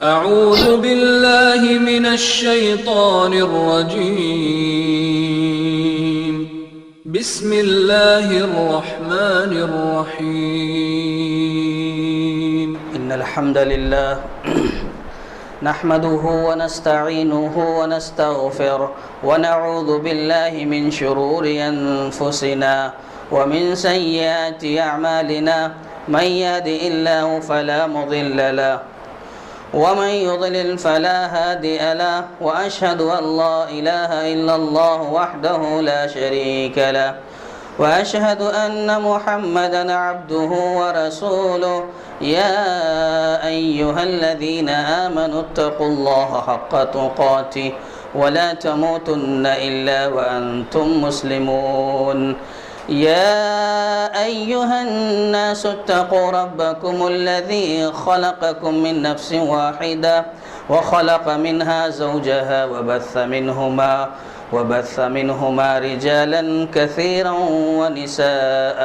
أعوذ بالله من الشيطان الرجيم. بسم الله الرحمن الرحيم. إن الحمد لله نحمده ونستعينه ونستغفره ونعوذ بالله من شرور أنفسنا ومن سيئات أعمالنا. من يهده الله فلا مضل له ومن يضلل فلا هادي له، وأشهد أن لا إله إلا الله وحده لا شريك له، وأشهد أن محمدا عبده ورسوله. يا أيها الذين آمنوا اتقوا الله حق تقاته ولا تموتن إلا وأنتم مسلمون. يا أيها الناس اتقوا ربكم الذي خلقكم من نفس واحدة وخلق منها زوجها وبث منهما رجالا كثيرا ونساء.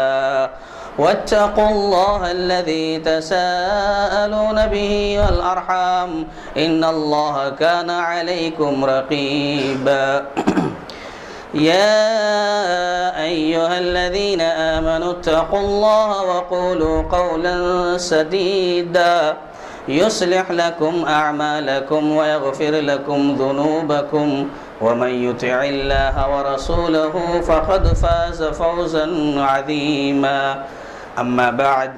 واتقوا الله الذي تساءلون به والأرحام إن الله كان عليكم رقيبا. يا أيها الذين آمنوا اتقوا الله وقولوا قولا سديدا يصلح لكم أعمالكم ويغفر لكم ذنوبكم، ومن يطع الله ورسوله فقد فاز فوزا عظيما. أما بعد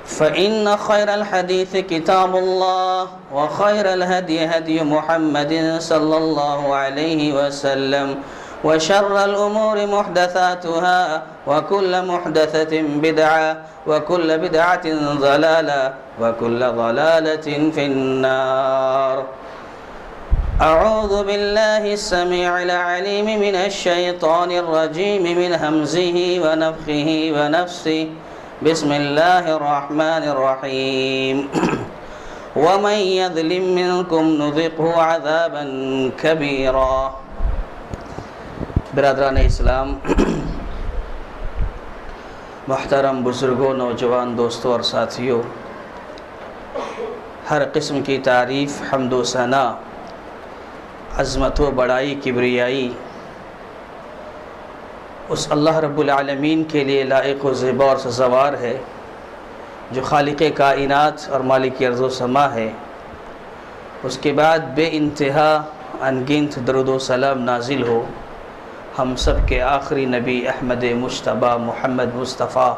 فإن خير الحديث كتاب الله، وخير الهدي هدي محمد صلى الله عليه وسلم، وشر الأمور محدثاتها، وكل محدثة بدعة، وكل بدعة ضلالة، وكل ضلالة في النار. أعوذ بالله السميع العليم من الشيطان الرجيم من همزه ونفخه ونفسه. بسم الله الرحمن الرحيم. ومن يظلم منكم نذقه عذابا كبيرا. برادران اسلام، محترم بزرگوں، نوجوان دوستوں اور ساتھیوں، ہر قسم کی تعریف، حمد و ثنا، عظمت و بڑائی، کبریائی اس اللہ رب العالمین کے لیے لائق و زیبا اور سزاوار ہے جو خالق کائنات اور مالک ارض و سما ہے۔ اس کے بعد بے انتہا انگنت درود و سلام نازل ہو ہم سب کے آخری نبی احمد مجتبی محمد مصطفیٰ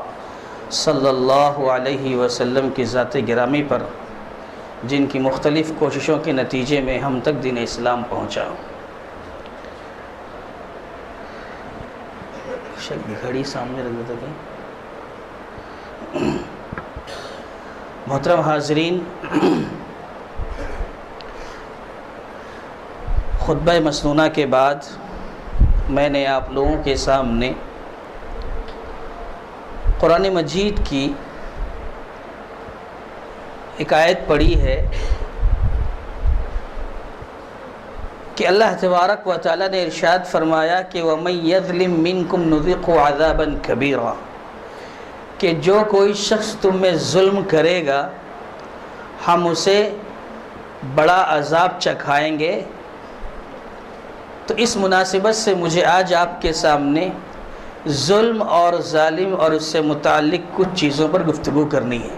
صلی اللہ علیہ وسلم کی ذات گرامی پر، جن کی مختلف کوششوں کے نتیجے میں ہم تک دین اسلام پہنچا۔ گھڑی سامنے رکھ دیتا کہ محترم حاضرین، خطبہ مسنونہ کے بعد میں نے آپ لوگوں کے سامنے قرآن مجید کی ایک آیت پڑھی ہے کہ اللہ تبارک و تعالیٰ نے ارشاد فرمایا کہ وَمَن يَظْلِم مِّنكُمْ نُذِقْهُ عَذَابًا كَبِيرًا، کہ جو کوئی شخص تم میں ظلم کرے گا ہم اسے بڑا عذاب چکھائیں گے۔ تو اس مناسبت سے مجھے آج آپ کے سامنے ظلم اور ظالم اور اس سے متعلق کچھ چیزوں پر گفتگو کرنی ہے۔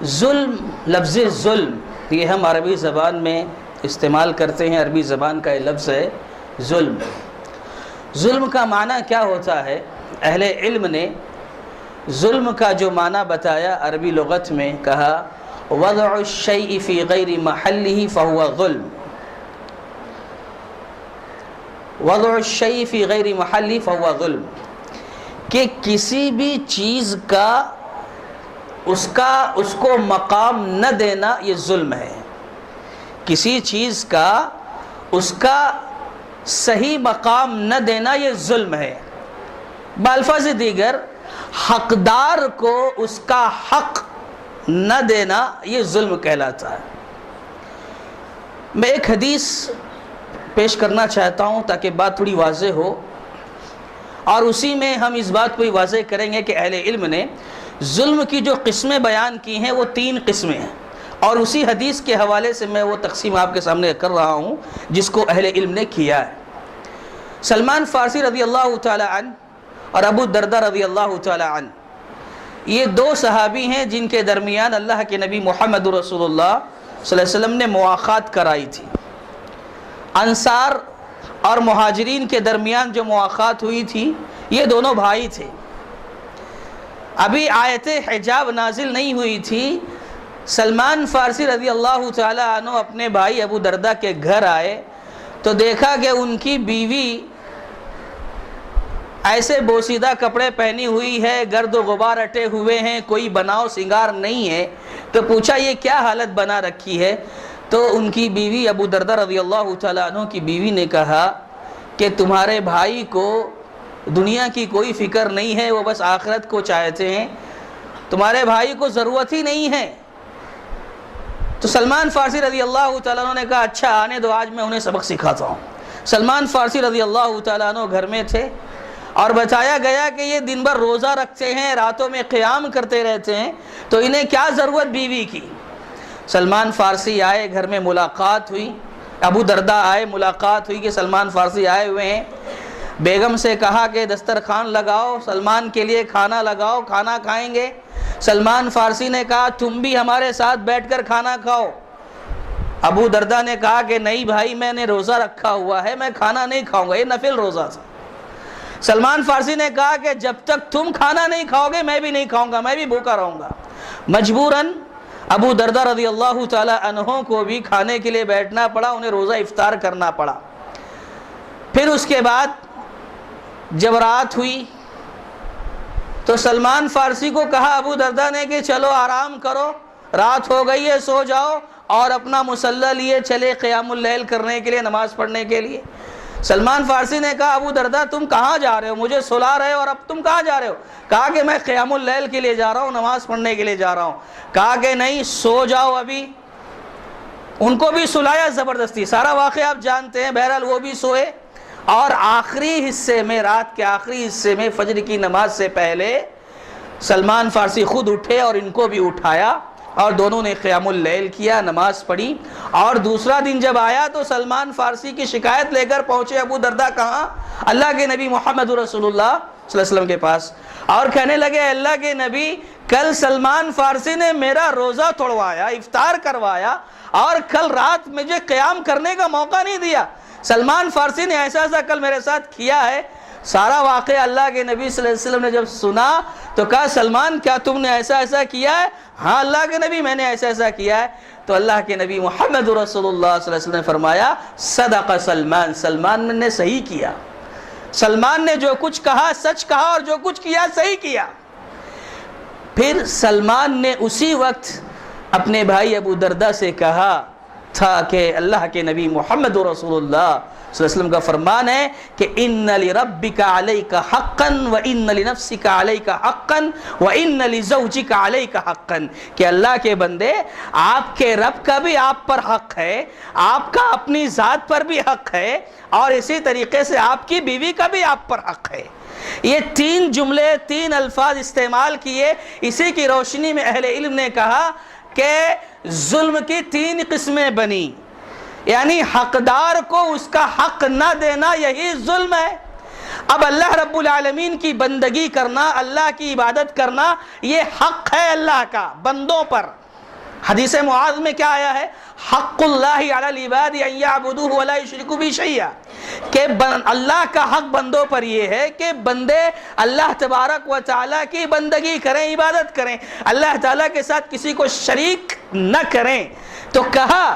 ظلم، لفظ ظلم یہ ہم عربی زبان میں استعمال کرتے ہیں، عربی زبان کا یہ لفظ ہے ظلم۔ ظلم کا معنی کیا ہوتا ہے؟ اہل علم نے ظلم کا جو معنی بتایا عربی لغت میں، کہا وضع الشیء فی غیر محلہ فہو ظلم۔ وضع الشیء فی غیر محلہ فہو ظلم، کہ کسی بھی چیز کا اس کو مقام نہ دینا یہ ظلم ہے۔ کسی چیز کا اس کا صحیح مقام نہ دینا یہ ظلم ہے۔ بالفاظ دیگر، حقدار کو اس کا حق نہ دینا یہ ظلم کہلاتا ہے۔ میں ایک حدیث پیش کرنا چاہتا ہوں تاکہ بات تھوڑی واضح ہو، اور اسی میں ہم اس بات کو ہی واضح کریں گے کہ اہل علم نے ظلم کی جو قسمیں بیان کی ہیں وہ 3 قسمیں ہیں، اور اسی حدیث کے حوالے سے میں وہ تقسیم آپ کے سامنے کر رہا ہوں جس کو اہل علم نے کیا ہے۔ سلمان فارسی رضی اللہ تعالی عنہ اور ابو الدرداء رضی اللہ تعالی عنہ، یہ 2 صحابی ہیں جن کے درمیان اللہ کے نبی محمد رسول اللہ صلی اللہ علیہ وسلم نے مواخات کرائی تھی۔ انصار اور مہاجرین کے درمیان جو مواخات ہوئی تھی، یہ دونوں بھائی تھے۔ ابھی آیت حجاب نازل نہیں ہوئی تھی، سلمان فارسی رضی اللہ تعالی عنہ اپنے بھائی ابو درداء کے گھر آئے تو دیکھا کہ ان کی بیوی ایسے بوسیدہ کپڑے پہنی ہوئی ہے، گرد و غبار اٹے ہوئے ہیں، کوئی بناؤ سنگار نہیں ہے، تو پوچھا یہ کیا حالت بنا رکھی ہے؟ تو ان کی بیوی ابو درداء رضی اللہ تعالیٰ عنہ کی بیوی نے کہا کہ تمہارے بھائی کو دنیا کی کوئی فکر نہیں ہے، وہ بس آخرت کو چاہتے ہیں، تمہارے بھائی کو ضرورت ہی نہیں ہے۔ تو سلمان فارسی رضی اللہ تعالیٰ عنہ نے کہا اچھا آنے دو، آج میں انہیں سبق سکھاتا ہوں۔ سلمان فارسی رضی اللہ تعالیٰ عنہ گھر میں تھے اور بتایا گیا کہ یہ دن بھر روزہ رکھتے ہیں، راتوں میں قیام کرتے رہتے ہیں، تو انہیں کیا ضرورت بیوی کی؟ سلمان فارسی آئے، گھر میں ملاقات ہوئی، ابو درداء آئے، ملاقات ہوئی کہ سلمان فارسی آئے ہوئے ہیں۔ بیگم سے کہا کہ دسترخوان لگاؤ، سلمان کے لیے کھانا لگاؤ، کھانا کھائیں گے۔ سلمان فارسی نے کہا تم بھی ہمارے ساتھ بیٹھ کر کھانا کھاؤ۔ ابو درداء نے کہا کہ نہیں بھائی، میں نے روزہ رکھا ہوا ہے، میں کھانا نہیں کھاؤں گا، یہ نفل روزہ تھا۔ سلمان فارسی نے کہا کہ جب تک تم کھانا نہیں کھاؤ گے میں بھی نہیں کھاؤں گا، میں بھی بھوکا رہوں گا۔ مجبوراً ابو درداء رضی اللہ تعالی عنہ کو بھی کھانے کے لیے بیٹھنا پڑا، انہیں روزہ افطار کرنا پڑا۔ پھر اس کے بعد جب رات ہوئی تو سلمان فارسی کو کہا ابو درداء نے کہ چلو آرام کرو، رات ہو گئی ہے، سو جاؤ، اور اپنا مصلی لیے چلے قیام اللیل کرنے کے لیے، نماز پڑھنے کے لیے۔ سلمان فارسی نے کہا ابو درداء تم کہاں جا رہے ہو؟ مجھے سلا رہے ہو اور اب تم کہاں جا رہے ہو؟ کہا کہ میں قیام اللیل کے لیے جا رہا ہوں، نماز پڑھنے کے لیے جا رہا ہوں۔ کہا کہ نہیں، سو جاؤ ابھی۔ ان کو بھی سلایا زبردستی، سارا واقعہ آپ جانتے ہیں۔ بہرحال وہ بھی سوئے، اور آخری حصے میں، رات کے آخری حصے میں فجر کی نماز سے پہلے سلمان فارسی خود اٹھے اور ان کو بھی اٹھایا، اور دونوں نے قیام اللیل کیا، نماز پڑھی۔ اور دوسرا دن جب آیا تو سلمان فارسی کی شکایت لے کر پہنچے ابو درداء کہاں؟ اللہ کے نبی محمد رسول اللہ صلی اللہ علیہ وسلم کے پاس، اور کہنے لگے اللہ کے نبی، کل سلمان فارسی نے میرا روزہ توڑوایا، افطار کروایا، اور کل رات مجھے قیام کرنے کا موقع نہیں دیا۔ سلمان فارسی نے ایسا ایسا کل میرے ساتھ کیا ہے۔ سارا واقعہ اللہ کے نبی صلی اللہ علیہ وسلم نے جب سنا تو کہا سلمان کیا تم نے ایسا ایسا کیا ہے؟ ہاں اللہ کے نبی میں نے ایسا ایسا کیا ہے۔ تو اللہ کے نبی محمد رسول اللہ صلی اللہ علیہ وسلم نے فرمایا صدق سلمان، سلمان نے صحیح کیا، سلمان نے جو کچھ کہا سچ کہا، اور جو کچھ کیا صحیح کیا۔ پھر سلمان نے اسی وقت اپنے بھائی ابو درداء سے کہا تھا کہ اللہ کے نبی محمد رسول اللہ صلی اللہ علیہ وسلم کا فرمان ہے کہ ان لربک علیک حقا وان لنفسک علیک حقا وان لزوجک علیک حقا، کہ اللہ کے بندے آپ کے رب کا بھی آپ پر حق ہے، آپ کا اپنی ذات پر بھی حق ہے، اور اسی طریقے سے آپ کی بیوی کا بھی آپ پر حق ہے۔ یہ 3 جملے، 3 الفاظ استعمال کیے۔ اسی کی روشنی میں اہل علم نے کہا کہ ظلم کی 3 قسمیں بنی، یعنی حقدار کو اس کا حق نہ دینا یہی ظلم ہے۔ اب اللہ رب العالمین کی بندگی کرنا، اللہ کی عبادت کرنا، یہ حق ہے اللہ کا بندوں پر۔ حدیث معاذ میں کیا آیا ہے؟ حق اللہ علی العباد ان یعبدوہ ولا یشرکوا بہ شیئا، کہ اللہ کا حق بندوں پر یہ ہے کہ بندے اللہ تبارک و تعالیٰ کی بندگی کریں، عبادت کریں، اللہ تعالیٰ کے ساتھ کسی کو شریک نہ کریں۔ تو کہا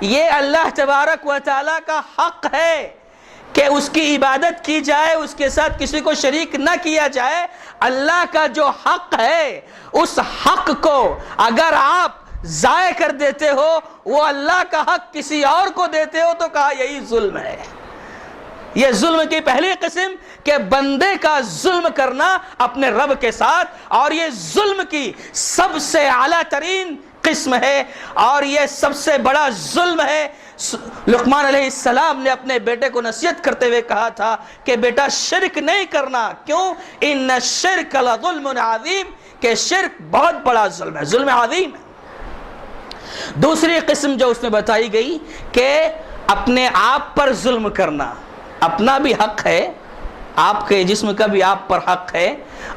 یہ اللہ تبارک و تعالیٰ کا حق ہے کہ اس کی عبادت کی جائے، اس کے ساتھ کسی کو شریک نہ کیا جائے۔ اللہ کا جو حق ہے اس حق کو اگر آپ ضائع کر دیتے ہو، وہ اللہ کا حق کسی اور کو دیتے ہو، تو کہا یہی ظلم ہے۔ یہ ظلم کی پہلی قسم کہ بندے کا ظلم کرنا اپنے رب کے ساتھ، اور یہ ظلم کی سب سے اعلیٰ ترین قسم ہے، اور یہ سب سے بڑا ظلم ہے۔ لقمان علیہ السلام نے اپنے بیٹے کو نصیحت کرتے ہوئے کہا تھا کہ بیٹا شرک نہیں کرنا، کیوں؟ ان الشرک لظلم عظیم، کہ شرک بہت بڑا ظلم ہے، ظلم عظیم ہے۔ دوسری قسم جو اس میں بتائی گئی کہ اپنے آپ پر ظلم کرنا، اپنا بھی حق ہے، آپ کے جسم کا بھی آپ پر حق ہے،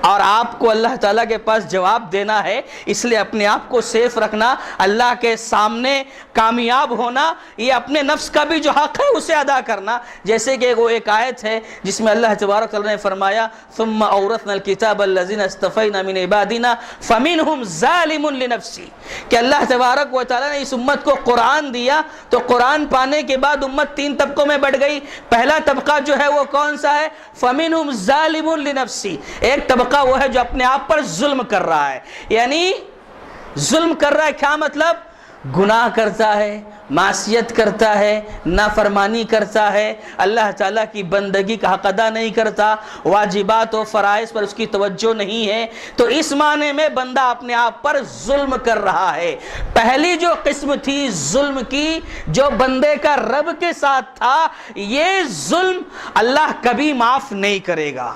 اور آپ کو اللہ تعالیٰ کے پاس جواب دینا ہے، اس لیے اپنے آپ کو سیف رکھنا، اللہ کے سامنے کامیاب ہونا، یہ اپنے نفس کا بھی جو حق ہے اسے ادا کرنا۔ جیسے کہ وہ ایک آیت ہے جس میں اللہ تبارک تعالیٰ نے فرمایا ثم اورثنا الکتاب الذین اصطفینا من عبادنا فمنهم ظالم لنفسہ، کہ اللہ تبارک و تعالیٰ نے اس امت کو قرآن دیا تو قرآن پانے کے بعد امت تین طبقوں میں بٹ گئی۔ پہلا طبقہ جو ہے وہ کون سا ہے؟ فمنهم ظالم لنفسہ، ایک طبقہ وہ ہے جو اپنے آپ پر ظلم کر رہا ہے، یعنی ظلم کر رہا ہے کیا مطلب؟ گناہ کرتا ہے، معصیت کرتا ہے، نافرمانی کرتا ہے، اللہ تعالیٰ کی بندگی کا حق ادا نہیں کرتا، واجبات و فرائض پر اس کی توجہ نہیں ہے، تو اس معنی میں بندہ اپنے آپ پر ظلم کر رہا ہے۔ پہلی جو قسم تھی ظلم کی جو بندے کا رب کے ساتھ تھا، یہ ظلم اللہ کبھی معاف نہیں کرے گا،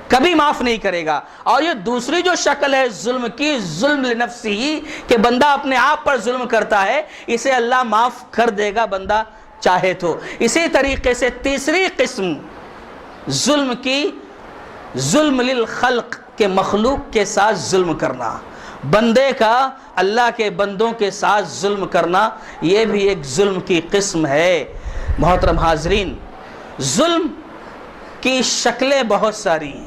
کبھی معاف نہیں کرے گا۔ اور یہ دوسری جو شکل ہے ظلم کی، ظلم لنفسی، کہ بندہ اپنے آپ پر ظلم کرتا ہے، اسے اللہ معاف کر دے گا بندہ چاہے تو۔ اسی طریقے سے تیسری قسم ظلم کی، ظلم للخلق، کہ مخلوق کے ساتھ ظلم کرنا، بندے کا اللہ کے بندوں کے ساتھ ظلم کرنا، یہ بھی ایک ظلم کی قسم ہے۔ محترم حاضرین، ظلم کی شکلیں بہت ساری ہیں،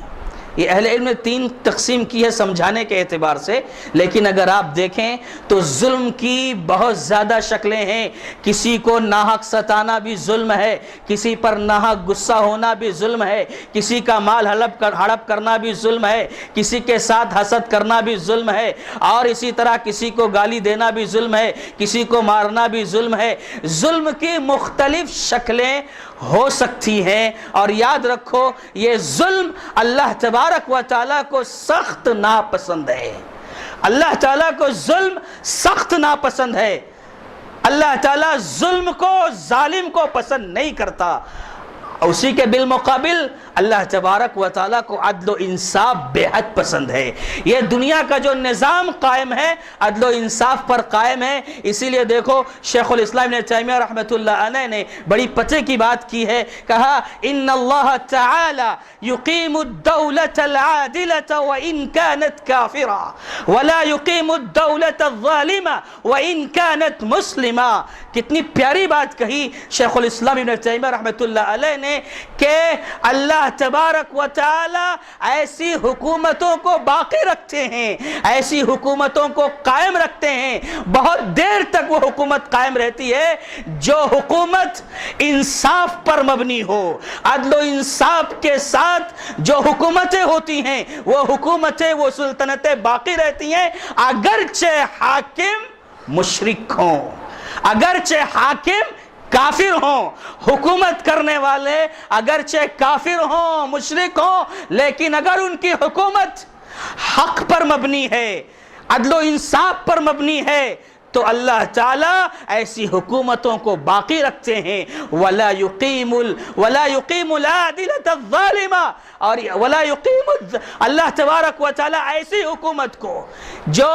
یہ اہل علم نے تین تقسیم کی ہے سمجھانے کے اعتبار سے، لیکن اگر آپ دیکھیں تو ظلم کی بہت زیادہ شکلیں ہیں۔ کسی کو ناحق ستانا بھی ظلم ہے، کسی پر ناحق غصہ ہونا بھی ظلم ہے، کسی کا مال ہڑپ کرنا بھی ظلم ہے، کسی کے ساتھ حسد کرنا بھی ظلم ہے، اور اسی طرح کسی کو گالی دینا بھی ظلم ہے، کسی کو مارنا بھی ظلم ہے۔ ظلم کی مختلف شکلیں ہو سکتی ہیں، اور یاد رکھو یہ ظلم اللہ تبارک و تعالیٰ کو سخت ناپسند ہے، اللہ تعالیٰ کو ظلم سخت ناپسند ہے، اللہ تعالیٰ ظلم کو، ظالم کو پسند نہیں کرتا۔ اسی کے بالمقابل اللہ تبارک و تعالیٰ کو عدل و انصاف بے حد پسند ہے۔ یہ دنیا کا جو نظام قائم ہے عدل و انصاف پر قائم ہے، اسی لیے دیکھو شیخ الاسلام ابن تیمیہ رحمۃ اللہ علیہ نے بڑی پتے کی بات کی ہے، کہا ان اللہ تعالی یقیم الدولة العادلة وإن كانت كافرة ولا يقیم الدولة الظالمة وإن كانت مسلمة۔ کتنی پیاری بات کہی شیخ الاسلام ابن تیمیہ رحمۃ اللہ علیہ نے کہ اللہ تبارک و تعالی ایسی حکومتوں کو باقی رکھتے ہیں، ایسی حکومتوں کو قائم رکھتے ہیں، بہت دیر تک وہ حکومت قائم رہتی ہے جو حکومت انصاف پر مبنی ہو۔ عدل و انصاف کے ساتھ جو حکومتیں ہوتی ہیں وہ حکومتیں، وہ سلطنتیں باقی رہتی ہیں، اگرچہ حاکم مشرک ہوں، اگرچہ حاکم کافر ہوں، حکومت کرنے والے اگرچہ کافر ہوں، مشرک ہوں، لیکن اگر ان کی حکومت حق پر مبنی ہے، عدل و انصاف پر مبنی ہے، تو اللہ تعالیٰ ایسی حکومتوں کو باقی رکھتے ہیں۔ وَلَا يُقِيمُ الْعَادِلَةَ الظَّالِمَةَ، اور وَلَا يُقِيمُ، اللہ تبارک و تعالیٰ ایسی حکومت کو جو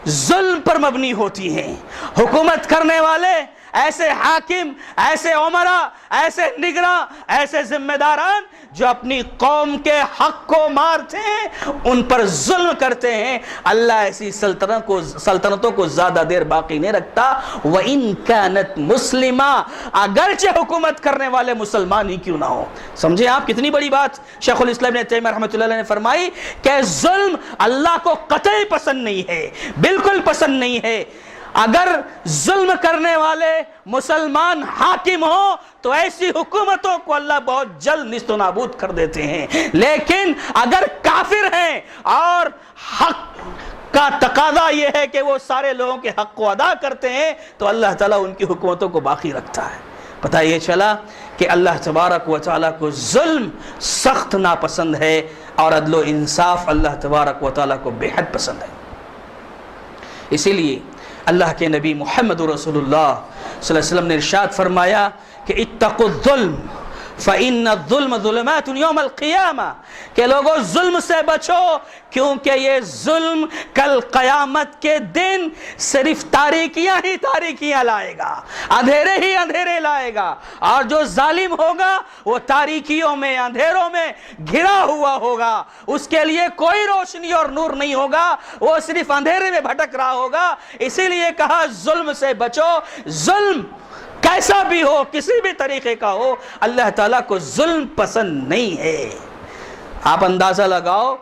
ظلم پر مبنی ہوتی ہیں، حکومت کرنے والے، ایسے حاکم، ایسے عمرہ، ایسے نگراں، ایسے ذمہ داران جو اپنی قوم کے حق کو مارتے ہیں، ان پر ظلم کرتے ہیں، اللہ ایسی سلطنتوں کو زیادہ دیر باقی نہیں رکھتا۔ وَإِن كَانَتْ مُسْلِمَةً، اگرچہ حکومت کرنے والے مسلمان ہی کیوں نہ ہو۔ سمجھے آپ کتنی بڑی بات شیخ الاسلام ابن تیمیہ رحمۃ اللہ علیہ نے فرمائی کہ ظلم اللہ کو قطعی پسند نہیں ہے، بالکل پسند نہیں ہے۔ اگر ظلم کرنے والے مسلمان حاکم ہوں تو ایسی حکومتوں کو اللہ بہت جلد نیست و نابود کر دیتے ہیں، لیکن اگر کافر ہیں اور حق کا تقاضا یہ ہے کہ وہ سارے لوگوں کے حق کو ادا کرتے ہیں، تو اللہ تعالیٰ ان کی حکومتوں کو باقی رکھتا ہے۔ پتہ یہ چلا کہ اللہ تبارک و تعالیٰ کو ظلم سخت ناپسند ہے، اور عدل و انصاف اللہ تبارک و تعالیٰ کو بے حد پسند ہے۔ اسی لیے اللہ کے نبی محمد رسول اللہ صلی اللہ علیہ وسلم نے ارشاد فرمایا کہ اتقوا الظلم فَإِنَّ الظُّلْمَ ظُلُمَاتٌ يَوْمَ الْقِيَامَةِ کہ لوگوں ظلم سے بچو، کیونکہ یہ ظلم کل قیامت کے دن صرف تاریکیاں ہی تاریکیاں لائے گا، اندھیرے ہی اندھیرے لائے گا، اور جو ظالم ہوگا وہ تاریکیوں میں اندھیروں میں گھرا ہوا ہوگا، اس کے لیے کوئی روشنی اور نور نہیں ہوگا، وہ صرف اندھیرے میں بھٹک رہا ہوگا۔ اسی لیے کہا ظلم سے بچو۔ ظلم کیسا بھی ہو، کسی بھی طریقے کا ہو، اللہ تعالیٰ کو ظلم پسند نہیں ہے۔ آپ اندازہ لگاؤ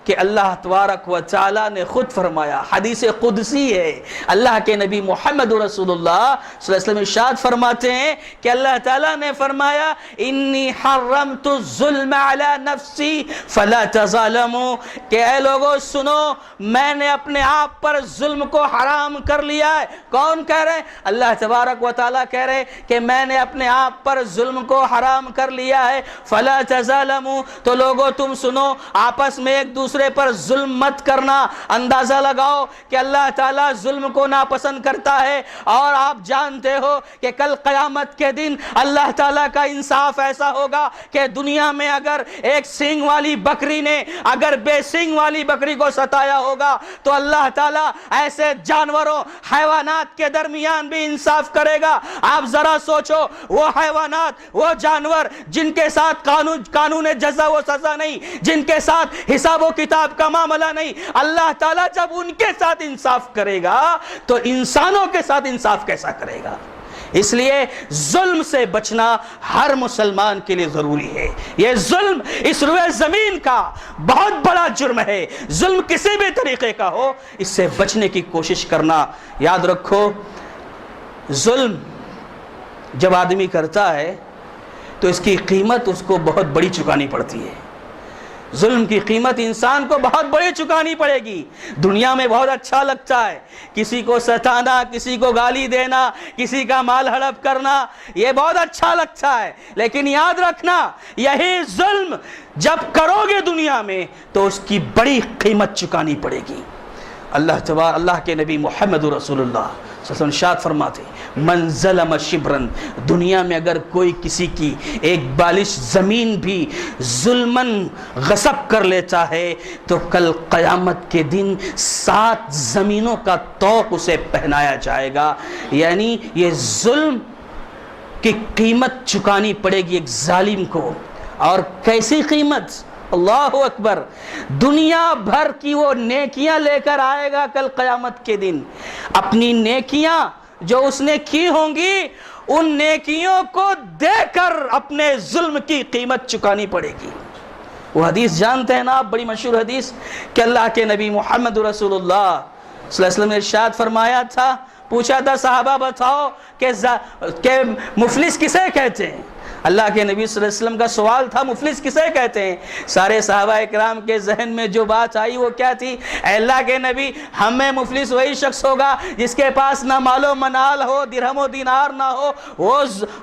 کہ اللہ تبارک و تعالیٰ نے خود فرمایا، حدیث قدسی ہے، اللہ کے نبی محمد رسول اللہ صلی اللہ علیہ وسلم ارشاد فرماتے ہیں کہ اللہ تعالیٰ نے فرمایا انی حرمت الظلم علی نفسی فلا تظالموا، کہ اے لوگوں سنو، میں نے اپنے آپ پر ظلم کو حرام کر لیا ہے۔ کون کہہ رہے ہیں؟ اللہ تبارک و تعالیٰ کہہ رہے کہ میں نے اپنے آپ پر ظلم کو حرام کر لیا ہے، فلا تظالموا، تو لوگوں تم سنو، آپس میں ایک دوسرے پر ظلم مت کرنا۔ اندازہ لگاؤ کہ اللہ تعالیٰ ظلم کو ناپسند کرتا ہے، اور آپ جانتے ہو کہ کل قیامت کے دن اللہ تعالیٰ کا انصاف ایسا ہوگا کہ دنیا میں اگر ایک سینگ والی بکری نے اگر بے سینگ والی بکری کو ستایا ہوگا تو اللہ تعالیٰ ایسے جانوروں حیوانات کے درمیان بھی انصاف کرے گا۔ آپ ذرا سوچو، وہ حیوانات، وہ جانور جن کے ساتھ قانون جزا و سزا نہیں، جن کے ساتھ حساب و کتاب کا معاملہ نہیں، اللہ تعالیٰ جب ان کے ساتھ انصاف کرے گا تو انسانوں کے ساتھ انصاف کیسا کرے گا؟ اس لیے ظلم سے بچنا ہر مسلمان کے لیے ضروری ہے۔ یہ ظلم اس روئے زمین کا بہت بڑا جرم ہے، ظلم کسی بھی طریقے کا ہو، اس سے بچنے کی کوشش کرنا۔ یاد رکھو، ظلم جب آدمی کرتا ہے تو اس کی قیمت اس کو بہت بڑی چکانی پڑتی ہے۔ ظلم کی قیمت انسان کو بہت بڑی چکانی پڑے گی۔ دنیا میں بہت اچھا لگتا ہے کسی کو ستانا، کسی کو گالی دینا، کسی کا مال ہڑپ کرنا، یہ بہت اچھا لگتا ہے، لیکن یاد رکھنا یہی ظلم جب کرو گے دنیا میں تو اس کی بڑی قیمت چکانی پڑے گی۔ اللہ کے نبی محمد رسول اللہ صلی اللہ علیہ وسلم ارشاد فرماتے من ظلم شبرن، دنیا میں اگر کوئی کسی کی ایک بالش زمین بھی ظلمن غصب کر لیتا ہے تو کل قیامت کے دن 7 زمینوں کا طوق اسے پہنایا جائے گا۔ یعنی یہ ظلم کی قیمت چکانی پڑے گی ایک ظالم کو، اور کیسی قیمت؟ اللہ اکبر، دنیا بھر کی وہ نیکیاں لے کر آئے گا کل قیامت کے دن۔ اپنی نیکیاں جو اس نے کی ہوں گی، ان نیکیوں کو دے کر اپنے ظلم کی قیمت چکانی پڑے گی۔ وہ حدیث جانتے ہیں نا آپ، بڑی مشہور حدیث کہ اللہ کے نبی محمد رسول اللہ صلی اللہ علیہ وسلم نے ارشاد فرمایا تھا، پوچھا تھا صحابہ بتاؤ کہ مفلس کسے کہتے ہیں؟ اللہ کے نبی صلی اللہ علیہ وسلم کا سوال تھا، مفلس کسے کہتے ہیں؟ سارے صحابہ اکرام کے ذہن میں جو بات آئی وہ کیا تھی؟ اے اللہ کے نبی، ہمیں مفلس وہی شخص ہوگا جس کے پاس نہ مال و منال ہو، درہم و دینار نہ ہو،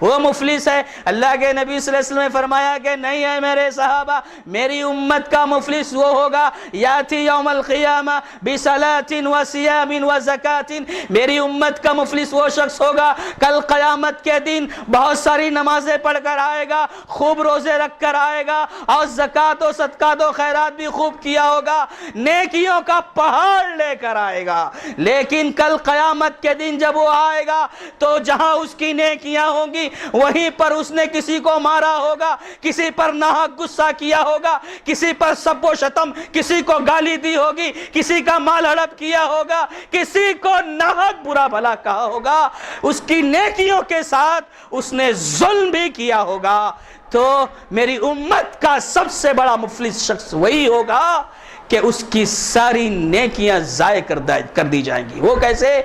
وہ مفلس ہے۔ اللہ کے نبی صلی اللہ علیہ وسلم نے فرمایا کہ نہیں ہے میرے صحابہ، میری امت کا مفلس وہ ہوگا یاتی یوم القیامہ بصلاۃ و صیام و زکاۃ، میری امت کا مفلس وہ شخص ہوگا کل قیامت کے دن بہت ساری نمازیں پڑھ کر آئے گا، خوب روزے رکھ کر آئے گا، اور زکوٰۃ و صدقات و خیرات بھی خوب کیا ہوگا، نیکیوں کا پہاڑ لے کر آئے گا۔ لیکن کل قیامت کے دن جب وہ آئے گا تو جہاں اس کی نیکیاں ہوں گی وہیں پر اس نے کسی کو مارا ہوگا، کسی پر ناحق غصہ کیا ہوگا، کسی پر سب و شتم، کسی کو گالی دی ہوگی، کسی کا مال ہڑپ کیا ہوگا، کسی کو ناحق برا بھلا کہا ہوگا، اس کی نیکیوں کے ساتھ اس نے ظلم بھی کیا ہوگا۔ تو میری امت کا سب سے بڑا مفلس شخص وہی ہوگا کہ اس کی ساری نیکیاں ضائع کر دی جائیں گی۔ وہ کیسے؟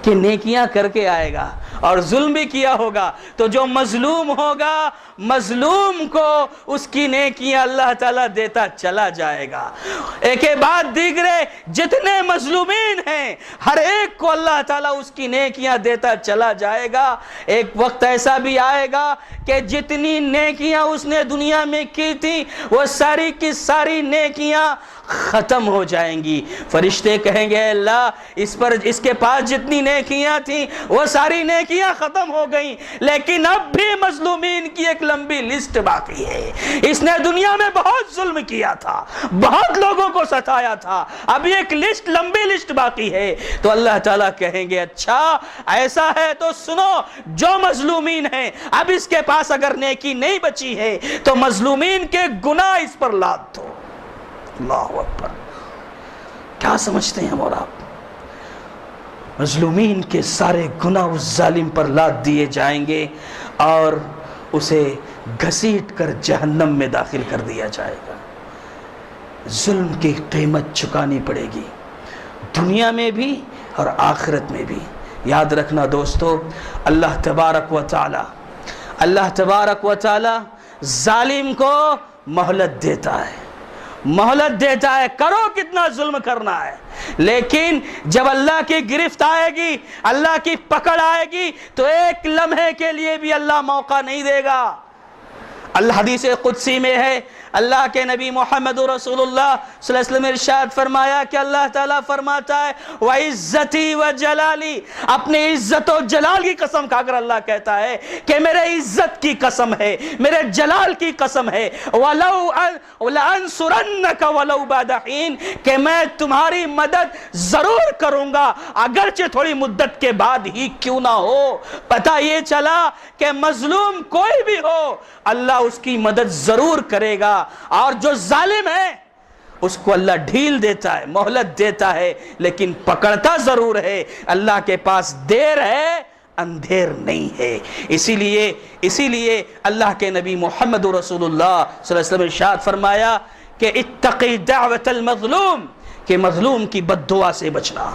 کہ نیکیاں کر کے آئے گا اور ظلم بھی کیا ہوگا، تو جو مظلوم ہوگا مظلوم کو اس کی نیکیاں اللہ تعالیٰ دیتا چلا جائے گا۔ ایک بعد دیگرے جتنے مظلومین ہیں ہر ایک کو اللہ تعالیٰ اس کی نیکیاں دیتا چلا جائے گا۔ ایک وقت ایسا بھی آئے گا کہ جتنی نیکیاں اس نے دنیا میں کی تھی وہ ساری کی ساری نیکیاں ختم ہو جائیں گی۔ فرشتے کہیں گے اللہ اس کے پاس جتنی نیکیاں تھیں وہ ساری نیکیاں ختم ہو گئیں، لیکن اب بھی مظلومین کی ایک لمبی لسٹ باقی ہے۔ اس نے دنیا میں بہت ظلم کیا تھا، بہت لوگوں کو ستایا تھا، اب ایک لمبی لسٹ باقی ہے۔ تو اللہ تعالیٰ کہیں گے اچھا ایسا ہے تو سنو، جو مظلومین ہیں اب اس کے پاس اگر نیکی نہیں بچی ہے تو مظلومین کے گناہ اس پر لاد دو۔ اللہ اکبر! کیا سمجھتے ہیں اور آپ؟ مظلومین کے سارے گناہ اس ظالم پر لاد دیے جائیں گے اور اسے گھسیٹ کر جہنم میں داخل کر دیا جائے گا۔ ظلم کی قیمت چکانی پڑے گی، دنیا میں بھی اور آخرت میں بھی۔ یاد رکھنا دوستو، اللہ تبارک و تعالی ظالم کو مہلت دیتا ہے، کرو کتنا ظلم کرنا ہے، لیکن جب اللہ کی گرفت آئے گی، اللہ کی پکڑ آئے گی تو ایک لمحے کے لیے بھی اللہ موقع نہیں دے گا۔ اللہ حدیث قدسی میں ہے، اللہ کے نبی محمد رسول اللہ صلی اللہ علیہ وسلم ارشاد فرمایا کہ اللہ تعالیٰ فرماتا ہے وَعِزَّتِي وَجَلَالِي، اپنے عزت و جلال کی قسم کھا کر اللہ کہتا ہے کہ میرے عزت کی قسم ہے، میرے جلال کی قسم ہے، وَلَأَنْصُرَنَّكَ وَلَوْ بَعْدَ حِينٍ، کہ میں تمہاری مدد ضرور کروں گا اگرچہ تھوڑی مدت کے بعد ہی کیوں نہ ہو۔ پتہ یہ چلا کہ مظلوم کوئی بھی ہو اللہ اس کی مدد ضرور کرے گا، اور جو ظالم ہے اس کو اللہ ڈھیل دیتا ہے، مہلت دیتا ہے، لیکن پکڑتا ضرور ہے۔ اللہ کے پاس دیر ہے، اندھیر نہیں ہے۔ اسی لیے اللہ کے نبی محمد رسول اللہ صلی اللہ علیہ وسلم ارشاد فرمایا کہ اتقی دعوت المظلوم، کہ مظلوم کی بد دعا سے بچنا،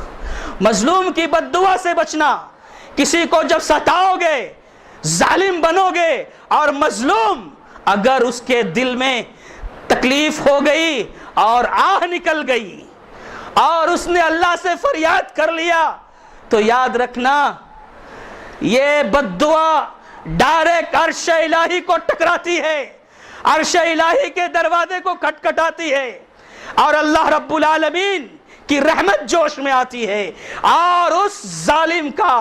مظلوم کی بد دعا سے بچنا۔ کسی کو جب ستاؤ گے، ظالم بنو گے، اور مظلوم اگر اس کے دل میں تکلیف ہو گئی اور آہ نکل گئی اور اس نے اللہ سے فریاد کر لیا تو یاد رکھنا یہ بد دعا ڈائریکٹ عرش الہی کو ٹکراتی ہے، عرش الہی کے دروازے کو کھٹکھٹاتی ہے، اور اللہ رب العالمین کی رحمت جوش میں آتی ہے اور اس ظالم کا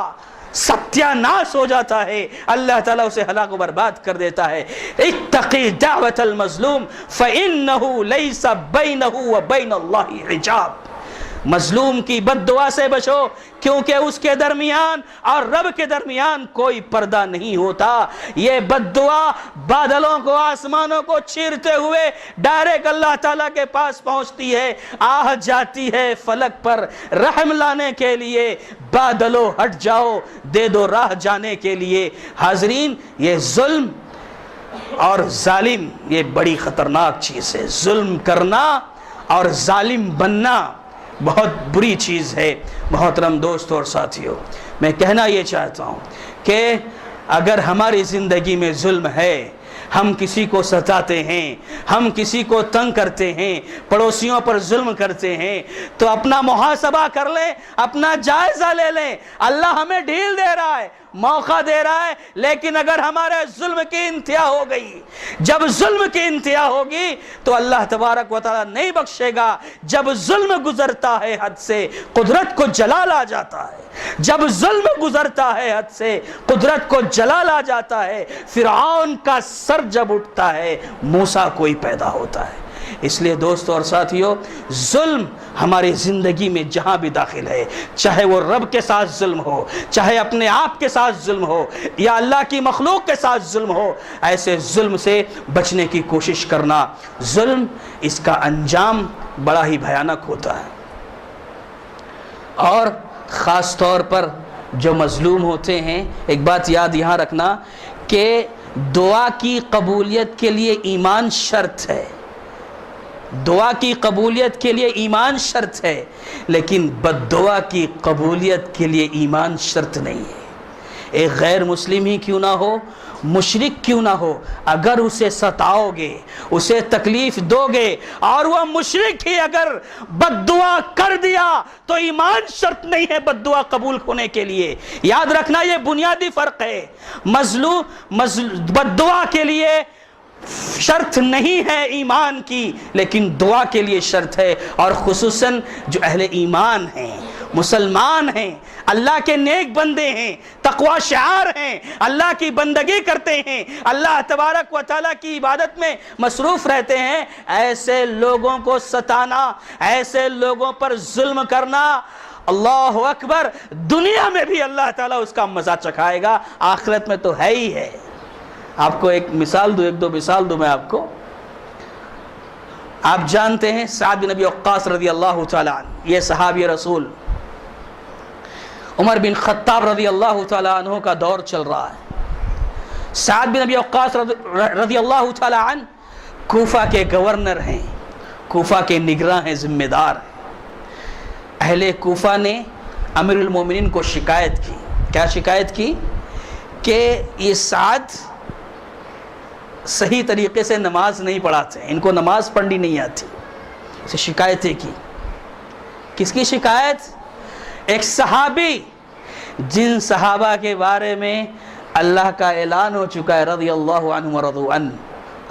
ستیہ ناس ہو جاتا ہے، اللہ تعالیٰ اسے ہلاک و برباد کر دیتا ہے۔ اتقی دعوت المظلوم فإنه ليس بينه وبين الله حجاب، مظلوم کی بد دعا سے بچو کیونکہ اس کے درمیان اور رب کے درمیان کوئی پردہ نہیں ہوتا۔ یہ بد دعا بادلوں کو، آسمانوں کو چیرتے ہوئے ڈائریکٹ اللہ تعالیٰ کے پاس پہنچتی ہے، آہ جاتی ہے فلک پر رحم لانے کے لیے، بادلوں ہٹ جاؤ، دے دو راہ جانے کے لیے۔ حاضرین، یہ ظلم اور ظالم یہ بڑی خطرناک چیز ہے۔ ظلم کرنا اور ظالم بننا بہت بری چیز ہے۔ محترم دوستوں اور ساتھیوں، میں کہنا یہ چاہتا ہوں کہ اگر ہماری زندگی میں ظلم ہے، ہم کسی کو ستاتے ہیں، ہم کسی کو تنگ کرتے ہیں، پڑوسیوں پر ظلم کرتے ہیں، تو اپنا محاسبہ کر لیں، اپنا جائزہ لے لیں۔ اللہ ہمیں ڈھیل دے رہا ہے، موقع دے رہا ہے، لیکن اگر ہمارے ظلم کی انتہا ہو گئی، جب ظلم کی انتہا ہوگی تو اللہ تبارک و تعالیٰ نہیں بخشے گا۔ جب ظلم گزرتا ہے حد سے قدرت کو جلال آ جاتا ہے، جب ظلم گزرتا ہے حد سے قدرت کو جلال آ جاتا ہے۔ فرعون کا سر جب اٹھتا ہے موسیٰ کوئی پیدا ہوتا ہے۔ اس لیے دوستو اور ساتھیو، ظلم ہماری زندگی میں جہاں بھی داخل ہے، چاہے وہ رب کے ساتھ ظلم ہو، چاہے اپنے آپ کے ساتھ ظلم ہو، یا اللہ کی مخلوق کے ساتھ ظلم ہو، ایسے ظلم سے بچنے کی کوشش کرنا۔ ظلم اس کا انجام بڑا ہی بھیانک ہوتا ہے، اور خاص طور پر جو مظلوم ہوتے ہیں، ایک بات یاد یہاں رکھنا کہ دعا کی قبولیت کے لیے ایمان شرط ہے، دعا کی قبولیت کے لیے ایمان شرط ہے، لیکن بد دعا کی قبولیت کے لیے ایمان شرط نہیں ہے۔ ایک غیر مسلم ہی کیوں نہ ہو، مشرک کیوں نہ ہو، اگر اسے ستاؤ گے، اسے تکلیف دو گے، اور وہ مشرک ہی اگر بد دعا کر دیا تو ایمان شرط نہیں ہے بد دعا قبول ہونے کے لیے۔ یاد رکھنا یہ بنیادی فرق ہے۔ بد دعا کے لیے شرط نہیں ہے ایمان کی، لیکن دعا کے لیے شرط ہے، اور خصوصاً جو اہل ایمان ہیں، مسلمان ہیں، اللہ کے نیک بندے ہیں، تقوی شعار ہیں، اللہ کی بندگی کرتے ہیں، اللہ تبارک و تعالیٰ کی عبادت میں مصروف رہتے ہیں، ایسے لوگوں کو ستانا، ایسے لوگوں پر ظلم کرنا، اللہ اکبر، دنیا میں بھی اللہ تعالیٰ اس کا مزہ چکھائے گا، آخرت میں تو ہے ہی ہے۔ آپ کو ایک مثال دوں، ایک دو مثال دوں میں آپ کو۔ آپ جانتے ہیں سعد بن ابی وقاص رضی اللہ تعالیٰ عنہ، یہ صحابی رسول، عمر بن خطاب رضی اللہ تعالیٰ عنہ کا دور چل رہا ہے۔ سعد بن ابی وقاص رضی اللہ تعالیٰ عنہ کوفہ کے گورنر ہیں، کوفہ کے نگراں ہیں، ذمہ دار ہیں۔ اہل کوفہ نے امیر المومنین کو شکایت کی، کیا شکایت کی؟ کہ یہ سعد صحیح طریقے سے نماز نہیں پڑھاتے، ان کو نماز پڑھنی نہیں آتی، اسے شکایتیں کی۔ کس کی شکایت؟ ایک صحابی جن صحابہ کے بارے میں اللہ کا اعلان ہو چکا ہے رضی اللہ عنہ ورضوا عنہ،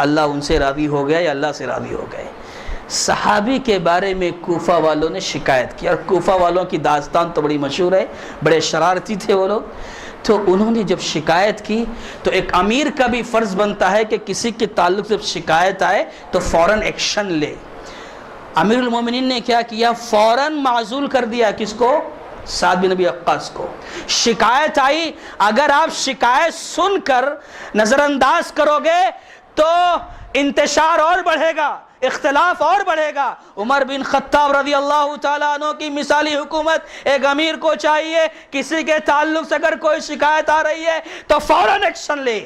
اللہ ان سے راضی ہو گیا یا اللہ سے راضی ہو گئے، صحابی کے بارے میں کوفہ والوں نے شکایت کی۔ اور کوفہ والوں کی داستان تو بڑی مشہور ہے، بڑے شرارتی تھے وہ لوگ۔ تو انہوں نے جب شکایت کی تو ایک امیر کا بھی فرض بنتا ہے کہ کسی کے تعلق سے شکایت آئے تو فوراً ایکشن لے۔ امیر المومنین نے کیا کیا؟ فوراً معزول کر دیا، کس کو؟ سعد بن ابی وقاص کو۔ شکایت آئی، اگر آپ شکایت سن کر نظر انداز کرو گے تو انتشار اور بڑھے گا، اختلاف اور بڑھے گا۔ عمر بن خطاب رضی اللہ تعالیٰ عنہ کی مثالی حکومت، ایک امیر کو چاہیے کسی کے تعلق سے اگر کوئی شکایت آ رہی ہے تو فوراً ایکشن لے،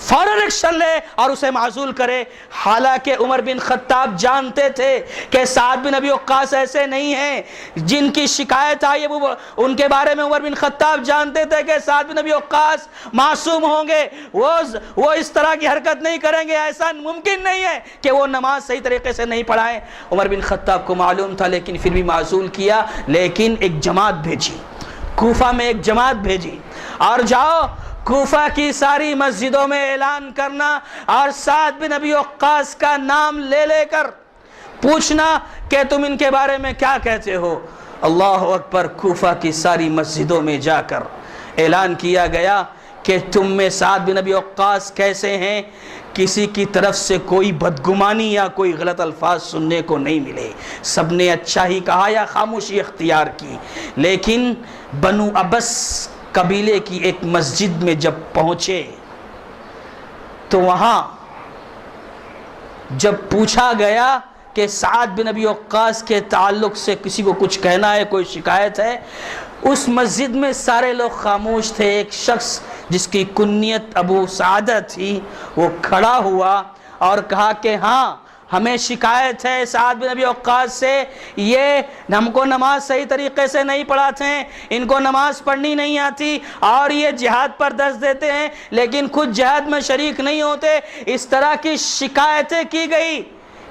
فوراً ایکشن لے اور اسے معزول کرے۔ حالانکہ عمر بن خطاب جانتے تھے کہ سعد بن ابی وقاص ایسے نہیں ہیں جن کی شکایت آئی ہے، ان کے بارے میں عمر بن خطاب جانتے تھے کہ سعد بن ابی وقاص معصوم ہوں گے، وہ اس طرح کی حرکت نہیں کریں گے، ایسا ممکن نہیں ہے کہ وہ نماز صحیح طریقے سے نہیں پڑھائیں۔ عمر بن خطاب کو معلوم تھا، لیکن پھر بھی معزول کیا، لیکن ایک جماعت بھیجی، کوفہ میں ایک جماعت بھیجی، اور جاؤ کوفہ کی ساری مسجدوں میں اعلان کرنا اور سعد بن ابی وقاص کا نام لے لے کر پوچھنا کہ تم ان کے بارے میں کیا کہتے ہو۔ اللہ اکبر، کوفہ کی ساری مسجدوں میں جا کر اعلان کیا گیا کہ تم میں سعد بن ابی وقاص کیسے ہیں، کسی کی طرف سے کوئی بدگمانی یا کوئی غلط الفاظ سننے کو نہیں ملے، سب نے اچھا ہی کہا یا خاموشی اختیار کی۔ لیکن بنو ابس قبیلے کی ایک مسجد میں جب پہنچے تو وہاں جب پوچھا گیا کہ سعد بن ابی وقاص کے تعلق سے کسی کو کچھ کہنا ہے، کوئی شکایت ہے، اس مسجد میں سارے لوگ خاموش تھے۔ ایک شخص جس کی کنیت ابو سعدہ تھی وہ کھڑا ہوا اور کہا کہ ہاں ہمیں شکایت ہے سعد بن ابی وقاص سے، یہ ہم کو نماز صحیح طریقے سے نہیں پڑھاتے ہیں، ان کو نماز پڑھنی نہیں آتی، اور یہ جہاد پر دست دیتے ہیں لیکن خود جہاد میں شریک نہیں ہوتے۔ اس طرح کی شکایتیں کی گئی،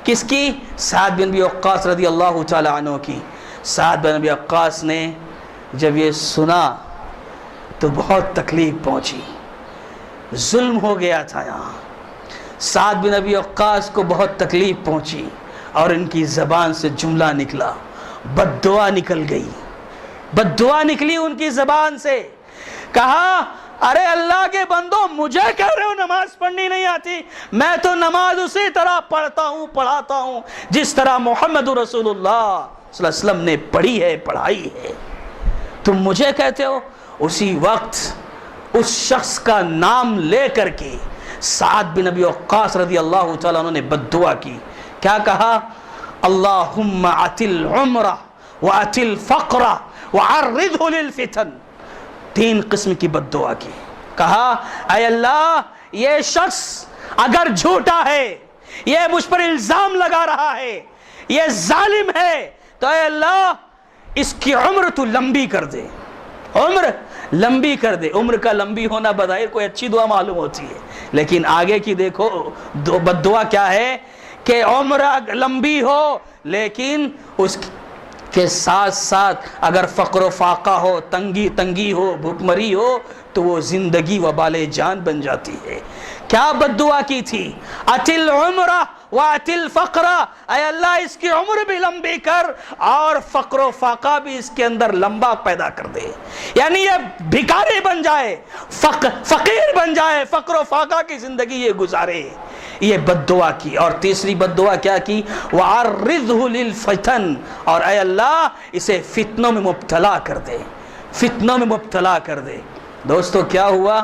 کس کی؟ سعد بن ابی وقاص رضی اللہ تعالی عنہ کی۔ سعد بن ابی وقاص نے جب یہ سنا تو بہت تکلیف پہنچی، ظلم ہو گیا تھا یہاں۔ سعد بن ابی وقاص کو بہت تکلیف پہنچی اور ان کی زبان سے جملہ نکلا، بد دعا نکل گئی، بد دعا نکلی ان کی زبان سے۔ کہا ارے اللہ کے بندو، مجھے کہہ رہے ہو نماز پڑھنی نہیں آتی؟ میں تو نماز اسی طرح پڑھتا ہوں پڑھاتا ہوں جس طرح محمد رسول اللہ صلی اللہ علیہ وسلم نے پڑھی ہے پڑھائی ہے، تم مجھے کہتے ہو؟ اسی وقت اس شخص کا نام لے کر کے سعد بن ابی وقاص رضی اللہ تعالیٰ عنہ نے بد دعا کی۔ کیا کہا؟ اللہم عتل عمرہ وعتل فقرہ وعرضہ للفتن، تین قسم کی بد دعا کی۔ کہا اے اللہ، یہ شخص اگر جھوٹا ہے، یہ مجھ پر الزام لگا رہا ہے، یہ ظالم ہے، تو اے اللہ اس کی عمر تو لمبی کر دے، عمر لمبی کر دے۔ عمر کا لمبی ہونا بظاہر کوئی اچھی دعا معلوم ہوتی ہے، لیکن آگے کی دیکھو بد دعا کیا ہے کہ عمر لمبی ہو لیکن اس کہ ساتھ ساتھ اگر فقر و فاقہ ہو، تنگی ہو، بھوکمری ہو تو وہ زندگی وبال جان بن جاتی ہے۔ کیا بد دعا کی تھی؟ اطل عمرہ واطل فقرہ، اے اللہ اس کی عمر بھی لمبی کر اور فقر و فاقہ بھی اس کے اندر لمبا پیدا کر دے، یعنی یہ بھکاری بن جائے، فقیر بن جائے، فقر و فاقہ کی زندگی یہ گزارے۔ یہ بد دعا کی۔ اور تیسری بد دعا کیا کی؟ وَعَرِّضْهُ لِلْفِتَنِ، اور اے اللہ اسے فتنوں میں مبتلا کر دے، فتنوں میں مبتلا کر دے۔ دوستو کیا ہوا؟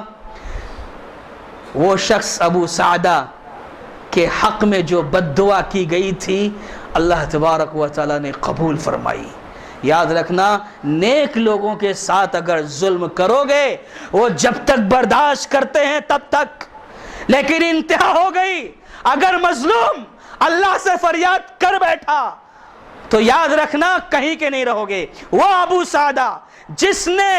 وہ شخص ابو سعدہ کے حق میں جو بد دعا کی گئی تھی اللہ تبارک و تعالی نے قبول فرمائی۔ یاد رکھنا، نیک لوگوں کے ساتھ اگر ظلم کرو گے وہ جب تک برداشت کرتے ہیں تب تک، لیکن انتہا ہو گئی، اگر مظلوم اللہ سے فریاد کر بیٹھا تو یاد رکھنا کہیں کے نہیں رہو گے۔ وہ ابو سعدہ جس نے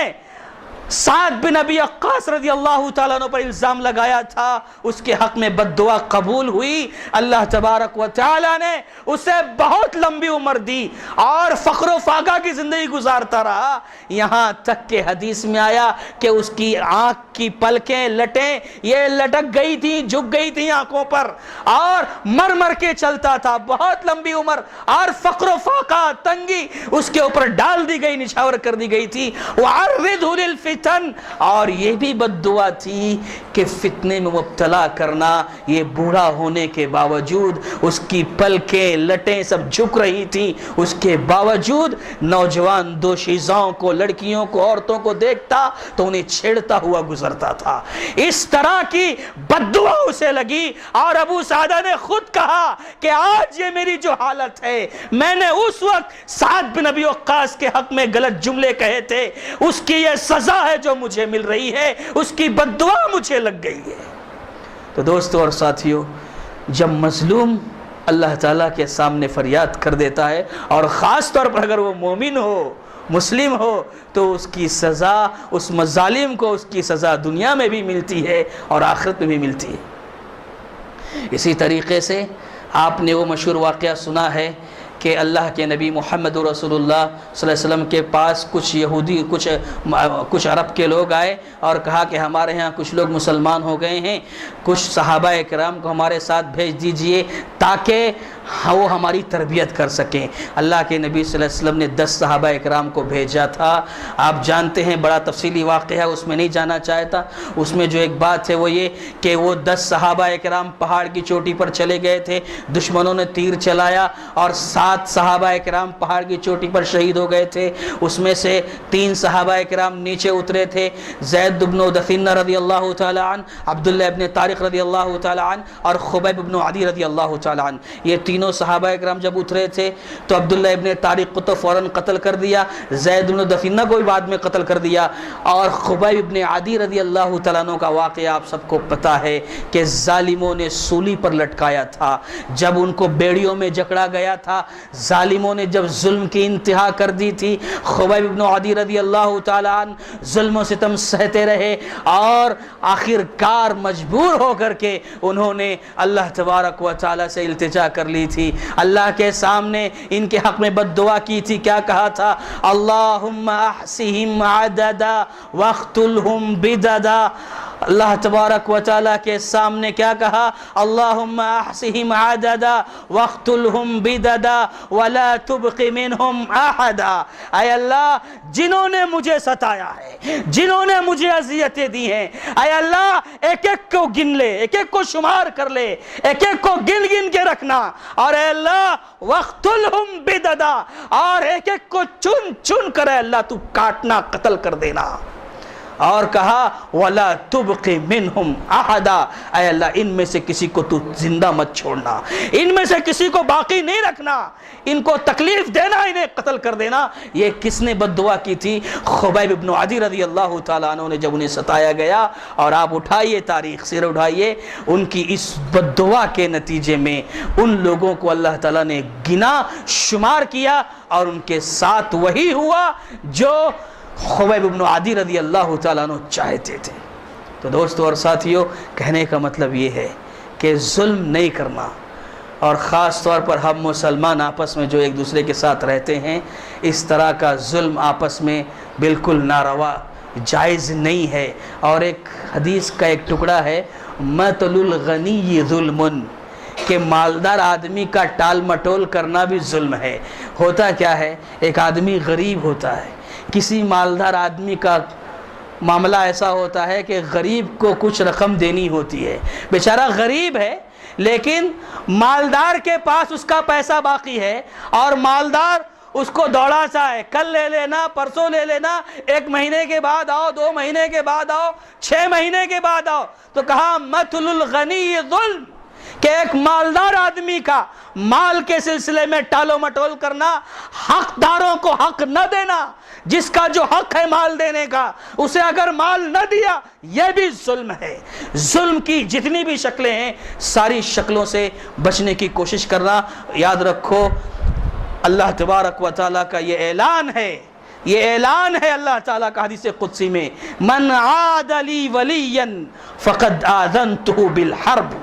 سعد بن ابی وقاص رضی اللہ تعالیٰ عنہ پر الزام لگایا تھا، اس کے حق میں بد دعا قبول ہوئی، اللہ تبارک و تعالیٰ نے اسے بہت لمبی عمر دی اور فقر و فاقہ کی زندگی گزارتا رہا، یہاں تک کہ حدیث میں آیا کہ اس کی آنکھ کی پلکیں، لٹیں یہ لٹک گئی تھیں، جھک گئی تھیں آنکھوں پر، اور مر مر کے چلتا تھا، بہت لمبی عمر اور فقر و فاقہ، تنگی اس کے اوپر ڈال دی گئی، نچھاور کر دی گئی تھی۔ وَعَرِّضْهُ لِلْفِتَنِ، اور یہ بھی بد دعا تھی کہ فتنے میں مبتلا کرنا، یہ بوڑھا ہونے کے باوجود اس کی پلکیں، لٹیں سب جھک رہی تھیں، اس کے باوجود نوجوان دوشیزاؤں کو، لڑکیوں کو، عورتوں کو دیکھتا تو انہیں چھیڑتا ہوا گزرتا تھا۔ اس طرح کی بد دعا اسے لگی، اور ابو سعدہ نے خود کہا کہ آج یہ میری جو حالت ہے، میں نے اس وقت سعد بن ابی وقاص کے حق میں غلط جملے کہے تھے، اس کی یہ سزا ہے جو مجھے مل رہی ہے، اس کی بد دعا مجھے لگ گئی ہے۔ تو دوستو اور ساتھیو، جب مظلوم اللہ تعالیٰ کے سامنے فریاد کر دیتا ہے، اور خاص طور پر اگر وہ مومن ہو، مسلم ہو، تو اس کی سزا، اس مظالم کو اس کی سزا دنیا میں بھی ملتی ہے اور آخرت میں بھی ملتی ہے۔ اسی طریقے سے آپ نے وہ مشہور واقعہ سنا ہے کہ اللہ کے نبی محمد رسول اللہ صلی اللہ علیہ وسلم کے پاس کچھ یہودی، کچھ عرب کے لوگ آئے اور کہا کہ ہمارے ہاں کچھ لوگ مسلمان ہو گئے ہیں، کچھ صحابہ اکرام کو ہمارے ساتھ بھیج دیجئے تاکہ وہ ہماری تربیت کر سکیں۔ اللہ کے نبی صلی اللہ علیہ وسلم نے 10 صحابہ اکرام کو بھیجا تھا۔ آپ جانتے ہیں، بڑا تفصیلی واقعہ ہے، اس میں نہیں جانا چاہتا۔ اس میں جو ایک بات ہے وہ یہ کہ وہ 10 صحابہ اکرام پہاڑ کی چوٹی پر چلے گئے تھے، دشمنوں نے تیر چلایا اور 7 صحابہ اکرام پہاڑ کی چوٹی پر شہید ہو گئے تھے۔ اس میں سے 3 صحابہ اکرام نیچے اترے تھے، زید بن دثینہ رضی اللہ تعالی عنہ، عبداللہ ابن طارق رضی اللہ تعالی عنہ اور خبیب بن عدی رضی اللہ تعالی عنہ۔ یہ تینوں صحابہ اکرام جب اترے تھے تو عبداللہ ابن طارق کو تو فوراً قتل کر دیا، زید بن دثینہ کو بھی بعد میں قتل کر دیا، اور خبیب ابن عدی رضی اللہ تعالیٰ عنہ کا واقعہ آپ سب کو پتہ ہے کہ ظالموں نے سولی پر لٹکایا تھا۔ جب ان کو بیڑیوں میں جکڑا گیا تھا، ظالموں نے جب ظلم کی انتہا کر دی تھی، خبیب ابن عدی رضی اللہ تعالیٰ عنہ ظلم و ستم سہتے رہے، اور آخر کار مجبور ہو کر کے انہوں نے اللہ تبارک و تعالیٰ سے التجا کر لی تھی، اللہ کے سامنے ان کے حق میں بد دعا کی تھی۔ کیا کہا تھا؟ اللہم احصہم عددا واقتلہم بددا۔ اللہ تبارک و تعالیٰ کے سامنے کیا کہا؟ اللہم احصہم عددا واقتلہم بددا ولا تبق منہم احدا۔ اے اللہ، جنہوں نے مجھے ستایا ہے، جنہوں نے مجھے اذیتیں دی ہیں، اے اللہ ایک ایک کو گن لے، ایک ایک کو شمار کر لے، ایک ایک کو گن گن کے رکھنا، اور اے اللہ وَاقْتُلْهُمْ بِدَدًا، اور ایک ایک کو چن چن کر اے اللہ تو کاٹنا، قتل کر دینا۔ اور کہا وَلَا تُبْقِ مِنْهُمْ أَحَدًا، اے اللہ ان میں سے کسی کو تو زندہ مت چھوڑنا، ان میں سے کسی کو باقی نہیں رکھنا، ان کو تکلیف دینا، انہیں قتل کر دینا۔ یہ کس نے بد دعا کی تھی؟ خبیب ابن عدی رضی اللہ تعالیٰ عنہ نے، جب انہیں ستایا گیا۔ اور آپ اٹھائیے تاریخ سیر اٹھائیے، ان کی اس بد دعا کے نتیجے میں ان لوگوں کو اللہ تعالیٰ نے گنا، شمار کیا، اور ان کے ساتھ وہی ہوا جو خبیب ابن عدی رضی اللہ تعالیٰ عنہ چاہتے تھے۔ تو دوستو اور ساتھیو، کہنے کا مطلب یہ ہے کہ ظلم نہیں کرنا، اور خاص طور پر ہم مسلمان آپس میں جو ایک دوسرے کے ساتھ رہتے ہیں، اس طرح کا ظلم آپس میں بالکل ناروا، جائز نہیں ہے۔ اور ایک حدیث کا ایک ٹکڑا ہے، مَثَلُ الْغَنِيِّ ظُلْمٌ، کہ مالدار آدمی کا ٹال مٹول کرنا بھی ظلم ہے۔ ہوتا کیا ہے، ایک آدمی غریب ہوتا ہے، کسی مالدار آدمی کا معاملہ ایسا ہوتا ہے کہ غریب کو کچھ رقم دینی ہوتی ہے، بیچارہ غریب ہے لیکن مالدار کے پاس اس کا پیسہ باقی ہے، اور مالدار اس کو دوڑا سا ہے، کل لے لینا، پرسوں لے لینا، 1 مہینے کے بعد آؤ، 2 مہینے کے بعد آؤ، 6 مہینے کے بعد آؤ۔ تو کہا مَثَلُ الْغَنِيِّ ظُلْمٌ، کہ ایک مالدار آدمی کا مال کے سلسلے میں ٹالو مٹول کرنا، حقداروں کو حق نہ دینا، جس کا جو حق ہے مال دینے کا اسے اگر مال نہ دیا، یہ بھی ظلم ہے۔ ظلم کی جتنی بھی شکلیں ہیں، ساری شکلوں سے بچنے کی کوشش کرنا۔ یاد رکھو، اللہ تبارک و تعالیٰ کا یہ اعلان ہے، یہ اعلان ہے اللہ تعالیٰ کا حدیث قدسی میں، من عاد لی ولیا فقد آذنتہ بالحرب،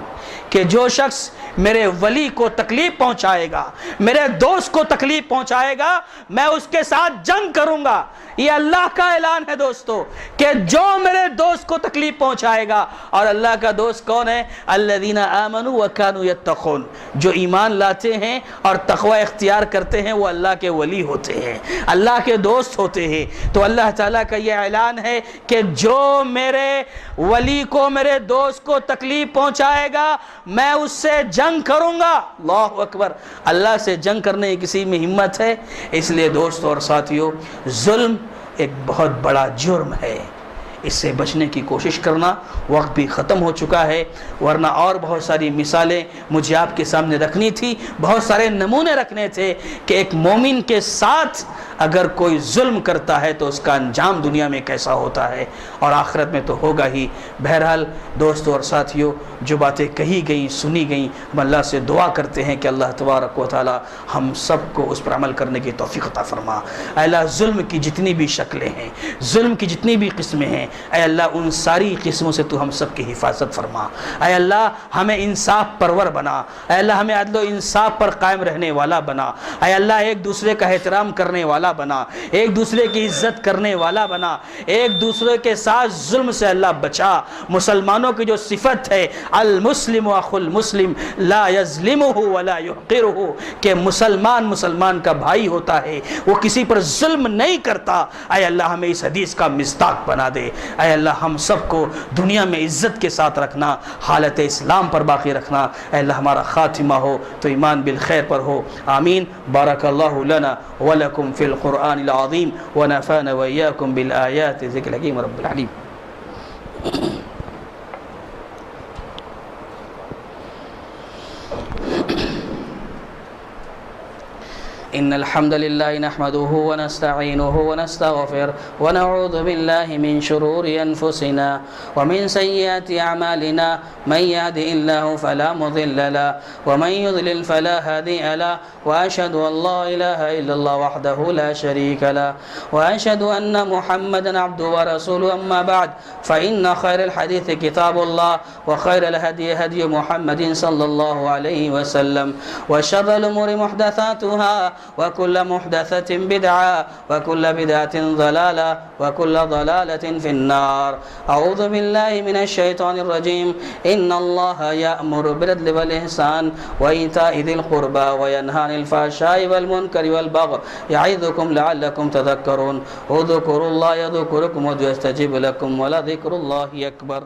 کہ جو شخص میرے ولی کو تکلیف پہنچائے گا، میرے دوست کو تکلیف پہنچائے گا، میں اس کے ساتھ جنگ کروں گا۔ یہ اللہ کا اعلان ہے دوستو، کہ جو میرے دوست کو تکلیف پہنچائے گا، اور اللہ کا دوست کون ہے؟ الذین آمنوا وکانوا یتقون، جو ایمان لاتے ہیں اور تقوی اختیار کرتے ہیں، وہ اللہ کے ولی ہوتے ہیں، اللہ کے دوست ہوتے ہیں۔ تو اللہ تعالیٰ کا یہ اعلان ہے کہ جو میرے ولی کو، میرے دوست کو تکلیف پہنچائے گا، میں اس سے جنگ کروں گا۔ اللہ اکبر، اللہ سے جنگ کرنے کی کسی میں ہمت ہے؟ اس لیے دوستو اور ساتھیو، ظلم ایک بہت بڑا جرم ہے، اس سے بچنے کی کوشش کرنا۔ وقت بھی ختم ہو چکا ہے، ورنہ اور بہت ساری مثالیں مجھے آپ کے سامنے رکھنی تھی، بہت سارے نمونے رکھنے تھے کہ ایک مومن کے ساتھ اگر کوئی ظلم کرتا ہے تو اس کا انجام دنیا میں کیسا ہوتا ہے اور آخرت میں تو ہوگا ہی۔ بہرحال دوستو اور ساتھیو، جو باتیں کہی گئیں، سنی گئیں، ہم اللہ سے دعا کرتے ہیں کہ اللہ تبارک و تعالی ہم سب کو اس پر عمل کرنے کی توفیق عطا فرما۔ اے اللہ، ظلم کی جتنی بھی شکلیں ہیں، ظلم کی جتنی بھی قسمیں ہیں، اے اللہ ان ساری قسموں سے تو ہم سب کی حفاظت فرما۔ اے اللہ ہمیں انصاف پرور بنا، اے اللہ ہمیں عدل و انصاف پر قائم رہنے والا بنا، اے اللہ ایک دوسرے کا احترام کرنے والا بنا، ایک دوسرے کی عزت کرنے والا بنا، ایک دوسرے کے ساتھ ظلم سے اللہ بچا۔ مسلمانوں کی جو صفت ہے المسلم اخو المسلم لا یظلمہ ولا یحقرہ، کہ مسلمان کا بھائی ہوتا ہے، وہ کسی پر ظلم نہیں کرتا۔ اے اللہ ہمیں اس حدیث کا مصداق بنا دے۔ اے اللہ ہم سب کو دنیا میں عزت کے ساتھ رکھنا، حالت اسلام پر باقی رکھنا۔ اے اللہ ہمارا خاتمہ ہو تو ایمان بالخیر پر ہو، آمین۔ بارک اللہ لنا ولکم فی القرآن العظیم ونفعنا وإیاکم بالآیات ذکر الحکیم رب العالمین۔ إن الحمد لله نحمده ونستعينه ونستغفره ونعوذ بالله من شرور أنفسنا ومن سيئات أعمالنا، من يهده الله فلا مضل له ومن يضلل فلا هادي له، وأشهد أن لا إله إلا الله وحده لا شريك له، وأشهد أن محمدا عبده ورسوله، أما بعد فإن خير الحديث كتاب الله وخير الهدي هدي محمد صلى الله عليه وسلم، وشر الأمور محدثاتها وكل محدثة بدعة وكل بدعة ضلالة وكل ضلالة في النار۔ أعوذ بالله من الشيطان الرجيم، إن الله يأمر بالعدل والإحسان وإيتاء ذي القربى وينهى عن الفحشاء والمنكر والبغي يعظكم لعلكم تذكرون۔ اذكروا الله يذكركم ويستجيب لكم ولذكر الله أكبر۔